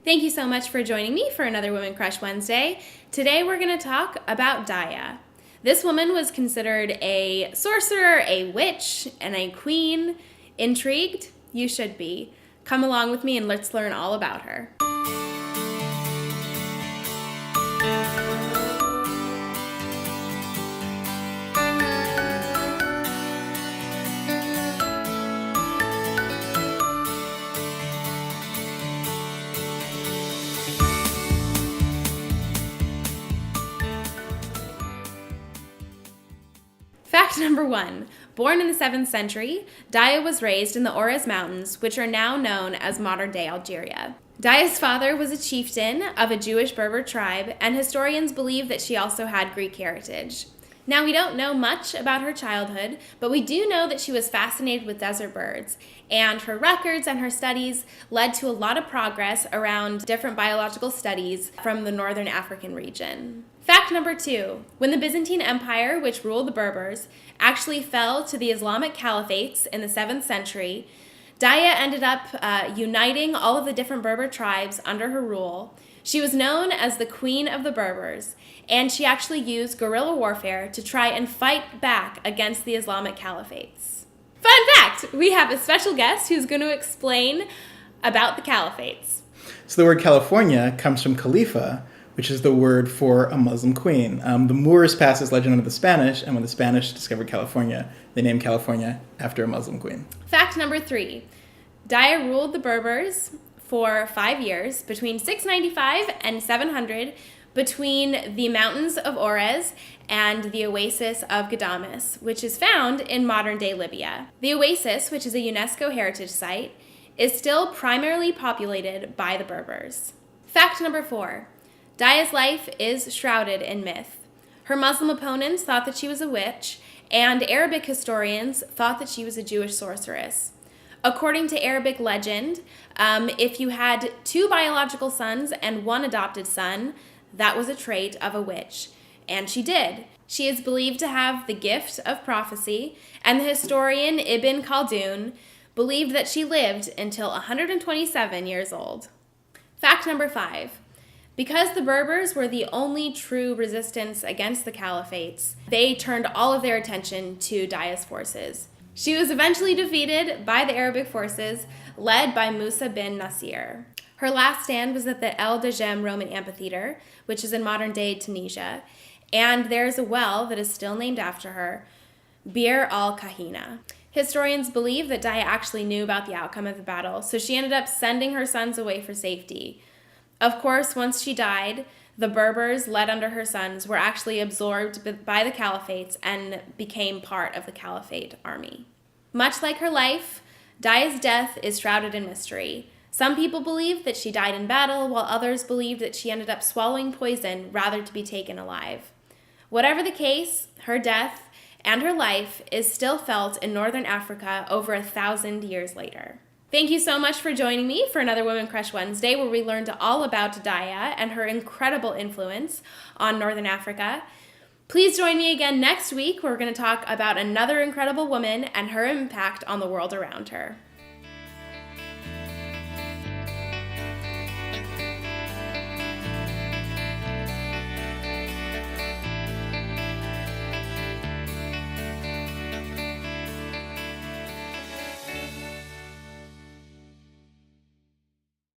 Thank you so much for joining me for another Women Crush Wednesday. Today we're going to talk about Dihya. This woman was considered a sorcerer, a witch, and a queen. Intrigued? You should be. Come along with me and let's learn all about her. Fact number 1. Born in the 7th century, Dihya was raised in the Ouarez Mountains, which are now known as modern-day Algeria. Dihya's father was a chieftain of a Jewish Berber tribe, and historians believe that she also had Greek heritage. Now, we don't know much about her childhood, but we do know that she was fascinated with desert birds, and her records and her studies led to a lot of progress around different biological studies from the northern African region. Fact number 2. When the Byzantine Empire, which ruled the Berbers, actually fell to the Islamic Caliphates in the 7th century, Dihya ended up uniting all of the different Berber tribes under her rule. She was known as the Queen of the Berbers, and she actually used guerrilla warfare to try and fight back against the Islamic Caliphates. Fun fact! We have a special guest who's going to explain about the Caliphates. So the word California comes from Khalifa, which is the word for a Muslim queen. The Moors passed this legend on to the Spanish, and when the Spanish discovered California, they named California after a Muslim queen. Fact number 3. Dihya ruled the Berbers for 5 years, between 695 and 700, between the mountains of Ouarez and the oasis of Ghadames, which is found in modern-day Libya. The oasis, which is a UNESCO heritage site, is still primarily populated by the Berbers. Fact number 4. Dihya's life is shrouded in myth. Her Muslim opponents thought that she was a witch, and Arabic historians thought that she was a Jewish sorceress. According to Arabic legend, if you had 2 biological sons and 1 adopted son, that was a trait of a witch. And she did. She is believed to have the gift of prophecy, and the historian Ibn Khaldun believed that she lived until 127 years old. Fact number 5. Because the Berbers were the only true resistance against the Caliphates, they turned all of their attention to Dihya's forces. She was eventually defeated by the Arabic forces led by Musa bin Nasir. Her last stand was at the El Degem Roman Amphitheater, which is in modern-day Tunisia, and there's a well that is still named after her, Bir al-Kahina. Historians believe that Dihya actually knew about the outcome of the battle, so she ended up sending her sons away for safety. Of course, once she died, the Berbers, led under her sons, were actually absorbed by the Caliphates and became part of the Caliphate army. Much like her life, Dihya's death is shrouded in mystery. Some people believe that she died in battle, while others believe that she ended up swallowing poison rather to be taken alive. Whatever the case, her death and her life is still felt in northern Africa over 1,000 years later. Thank you so much for joining me for another Women Crush Wednesday, where we learned all about Dihya and her incredible influence on Northern Africa. Please join me again next week, where we're going to talk about another incredible woman and her impact on the world around her.